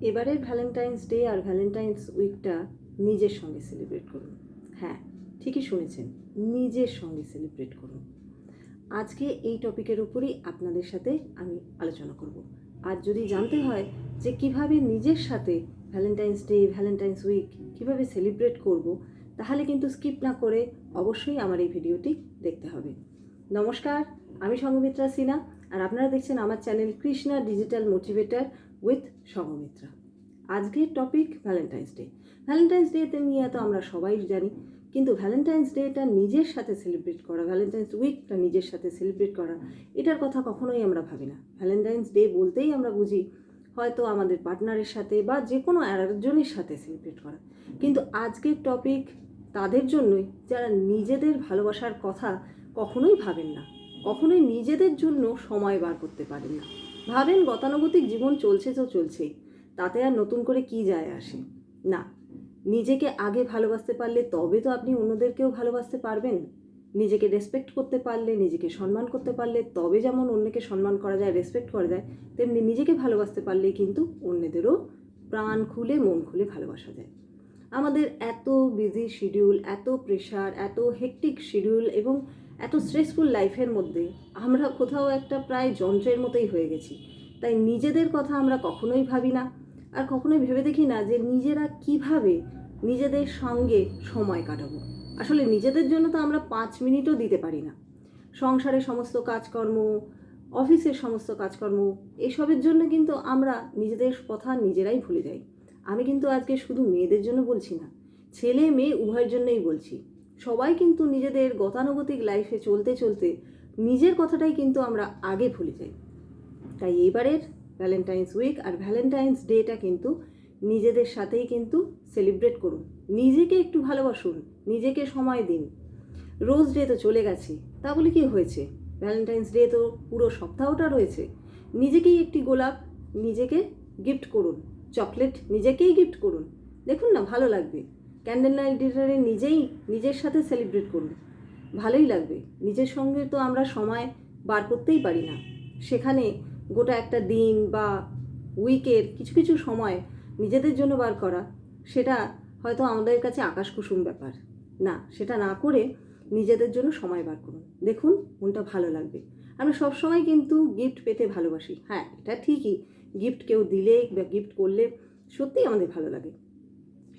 এবারের Valentine's day আর Valentine's উইকটা নিজের সঙ্গে সেলিব্রেট করুন। হ্যাঁ, ঠিকই শুনেছেন, নিজের সঙ্গে সেলিব্রেট করুন। আজকে এই টপিকের উপরেই আপনাদের সাথে আমি আলোচনা করব। আর যদি জানতে হয় যে কিভাবে নিজের সাথে ভ্যালেন্টাইন্স ডে, ভ্যালেন্টাইন্স উইক কীভাবে সেলিব্রেট করব, তাহলে কিন্তু স্কিপ না করে অবশ্যই আমার এই ভিডিওটি দেখতে হবে। নমস্কার, আমি সঙ্গমিত্রা সিনহা, আর আপনারা দেখছেন আমার channel Krishna digital motivator with Sanghamitra. আজকের টপিক ভ্যালেন্টাইন্স ডে। ভ্যালেন্টাইন্স ডেতে নিয়ে তো আমরা সবাই জানি, কিন্তু ভ্যালেন্টাইন্স ডেটা নিজের সাথে সেলিব্রেট করা, ভ্যালেন্টাইন্স উইকটা নিজের সাথে সেলিব্রেট করা, এটার কথা কখনোই আমরা ভাবি না। ভ্যালেন্টাইন্স ডে বলতেই আমরা বুঝি হয়তো আমাদের পার্টনারের সাথে বা যে কোনো আরেকজনের সাথে সেলিব্রেট করা। কিন্তু আজকের টপিক তাদের জন্যই যারা নিজেদের ভালোবাসার কথা কখনোই ভাবেন না, কখনোই নিজেদের জন্য সময় বার করতে পারেন না। ভাবেন গতানুগতিক জীবন চলছে তো চলছেই, তাতে আর নতুন করে কি যায় আসে না। নিজেকে আগে ভালোবাসতে পারলে তবে তো আপনি অন্যদেরকেও ভালোবাসতে পারবেন। নিজেকে রেসপেক্ট করতে পারলে, নিজেকে সম্মান করতে পারলে তবে যেমন অন্যকে সম্মান করা যায়, রেসপেক্ট করা যায়, তেমনি নিজেকে ভালোবাসতে পারলেই কিন্তু অন্যদেরও প্রাণ খুলে মন খুলে ভালোবাসা যায়। আমাদের এত বিজি শিডিউল, এত প্রেশার, এত হেকটিক শিডিউল এবং এত স্ট্রেসফুল লাইফের মধ্যে আমরা কোথাও একটা প্রায় যন্ত্রের মতোই হয়ে গেছি। তাই নিজেদের কথা আমরা কখনোই ভাবি না, আর কখনোই ভেবে দেখি না যে নিজেরা কিভাবে নিজেদের সঙ্গে সময় কাটাবো। আসলে নিজেদের জন্য তো আমরা 5 মিনিটও দিতে পারি না। সংসারের সমস্ত কাজকর্ম, অফিসের সমস্ত কাজকর্ম, এসবের জন্য কিন্তু আমরা নিজেদের কথা নিজেরাই ভুলে যাই। আমি কিন্তু আজকে শুধু মেয়েদের জন্য বলছি না, ছেলে মেয়ে উভয়ের জন্যই বলছি। সবাই কিন্তু নিজেদের গতানুগতিক লাইফে চলতে চলতে নিজের কথাটাই কিন্তু আমরা আগে ভুলে যাই। তাই এবারের ভ্যালেন্টাইন্স উইক আর ভ্যালেন্টাইন্স ডেটা কিন্তু নিজেদের সাথেই কিন্তু সেলিব্রেট করুন। নিজেকে একটু ভালোবাসুন, নিজেকে সময় দিন। রোজ ডে তো চলে গেছে, তা বলে কি হয়েছে, ভ্যালেন্টাইন্স ডে তো পুরো সপ্তাহটা রয়েছে। নিজেকেই একটি গোলাপ নিজেকে গিফট করুন, চকলেট নিজেকেই গিফট করুন, দেখুন না ভালো লাগবে। ক্যান্ডেল লাইট ডিনারে নিজের সাথে সেলিব্রেট করুন, ভালোই লাগবে। নিজের সঙ্গে তো আমরা সময় বার করতেই পারি না, সেখানে গোটা একটা দিন বা উইকের কিছু কিছু সময় নিজেদের জন্য বার করা, সেটা হয়তো আমাদের কাছে আকাশ কুসুম ব্যাপার না। সেটা না করে নিজেদের জন্য সময় বার করুন, দেখুন মনটা ভালো লাগবে। আমরা সবসময় কিন্তু গিফট পেতে ভালোবাসি, হ্যাঁ এটা ঠিকই। গিফট কেউ দিলে বা গিফট করলে সত্যিই আমাদের ভালো লাগে।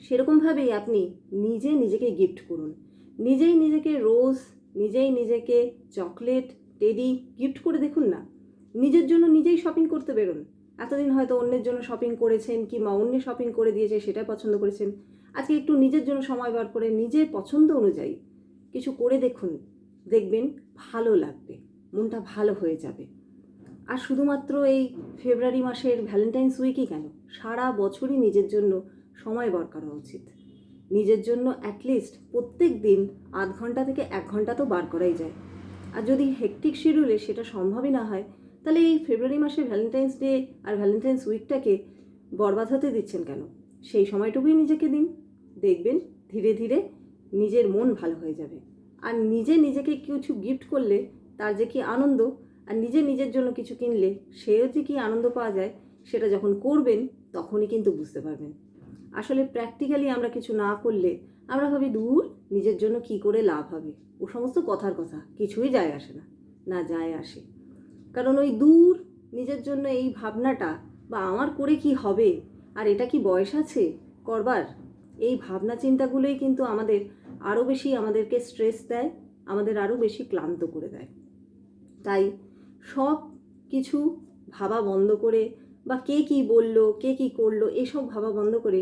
সেরকমভাবেই আপনি নিজেকে গিফট করুন। নিজেই নিজেকে রোজ, নিজেই নিজেকে চকলেট, টেডি গিফট করে দেখুন না। নিজের জন্য নিজেই শপিং করতে বেরোন। এতদিন হয়তো অন্যের জন্য শপিং করেছেন, কিংবা অন্য শপিং করে দিয়েছে সেটা পছন্দ করেছেন। আজকে একটু নিজের জন্য সময় বার করে নিজের পছন্দ অনুযায়ী কিছু করে দেখুন, দেখবেন ভালো লাগবে, মনটা ভালো হয়ে যাবে। আর শুধুমাত্র এই ফেব্রুয়ারি মাসের ভ্যালেন্টাইন্স উইকই কেন, সারা বছরই নিজের জন্য সময় বার করা উচিত। নিজের জন্য অ্যাটলিস্ট প্রত্যেক দিন আধ ঘন্টা থেকে 1 ঘন্টা তো বার করাই যায়। আর যদি হেকটিক শিডিউলে সেটা সম্ভবই না হয়, তাহলে এই ফেব্রুয়ারি মাসে ভ্যালেন্টাইন্স ডে আর ভ্যালেন্টাইন্স উইকটাকে বরবাদ হতে দিচ্ছেন কেন? সেই সময়টুকুই নিজেকে দিন, দেখবেন ধীরে ধীরে নিজের মন ভালো হয়ে যাবে। আর নিজেকে কিছু গিফট করলে তার যে কি আনন্দ, আর নিজের জন্য কিছু কিনলে সেও যে কি আনন্দ পাওয়া যায়, সেটা যখন করবেন তখনই কিন্তু বুঝতে পারবেন। আসলে প্র্যাকটিক্যালি আমরা কিছু না করলে আমরা ভাবি দূর, নিজের জন্য কি করে লাভ হবে, ও সমস্ত কথার কথা কিছুই যায় আসে না। না যায় আসে, কারণ ওই দূর নিজের জন্য এই ভাবনাটা, বা আমার করে কি হবে, আর এটা কি বয়স আছে করবার, এই ভাবনা চিন্তাগুলোই কিন্তু আমাদের আরও বেশি আমাদেরকে স্ট্রেস দেয়, আমাদের আরও বেশি ক্লান্ত করে দেয়। তাই সব কিছু ভাবা বন্ধ করে, বা কে কি বললো, কে কি করলো, এসব ভাবা বন্ধ করে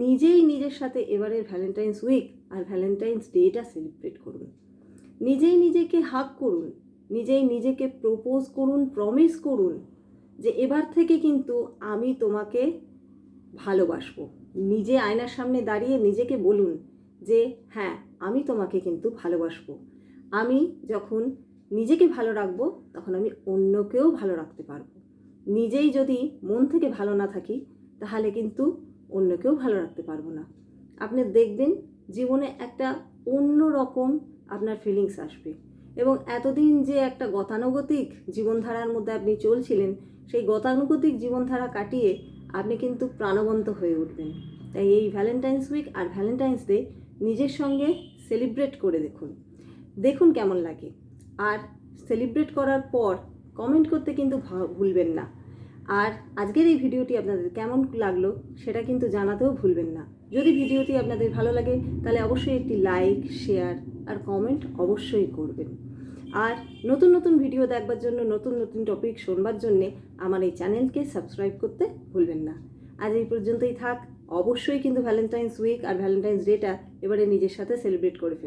নিজেই নিজের সাথে এবারের ভ্যালেন্টাইন্স উইক আর ভ্যালেন্টাইন্স ডেটা সেলিব্রেট করুন। নিজেই নিজেকে হাগ করুন, নিজেই নিজেকে প্রপোজ করুন, প্রমিস করুন যে এবার থেকে কিন্তু আমি তোমাকে ভালোবাসবো। নিজে আয়নার সামনে দাঁড়িয়ে নিজেকে বলুন যে হ্যাঁ, আমি তোমাকে কিন্তু ভালোবাসবো। আমি যখন নিজেকে ভালো রাখবো তখন আমি অন্যকেও ভালো রাখতে পারবো। নিজেই যদি মন থেকে ভালো না থাকি, তাহলে কিন্তু অন্যকেও ভালো রাখতে পারবো না। আপনি দেখবেন জীবনে একটা অন্য রকম আপনার ফিলিংস আসবে। এবং এতদিন যে একটা গতানুগতিক জীবনধারার মধ্যে আপনি চলছিলেন, সেই গতানুগতিক জীবনধারা কাটিয়ে আপনি কিন্তু প্রাণবন্ত হয়ে উঠবেন। তাই এই ভ্যালেন্টাইন্স উইক আর ভ্যালেন্টাইন্স ডে নিজের সঙ্গে সেলিব্রেট করে দেখুন, দেখুন কেমন লাগে। আর সেলিব্রেট করার পর কমেন্ট করতে কিন্তু ভুলবেন না। আর আজকের এই ভিডিওটি আপনাদের কেমন লাগলো সেটা কিন্তু জানাতেও ভুলবেন না। যদি ভিডিওটি আপনাদের ভালো লাগে তাহলে অবশ্যই একটি লাইক, শেয়ার আর কমেন্ট অবশ্যই করবেন। আর নতুন নতুন ভিডিও দেখবার জন্য, নতুন নতুন টপিক শোনবার জন্যে আমার এই চ্যানেলকে সাবস্ক্রাইব করতে ভুলবেন না। আজ এই পর্যন্তই থাক। অবশ্যই কিন্তু ভ্যালেন্টাইন্স উইক আর ভ্যালেন্টাইন্স ডেটা এবারে নিজের সাথে সেলিব্রেট করে ফেলুন।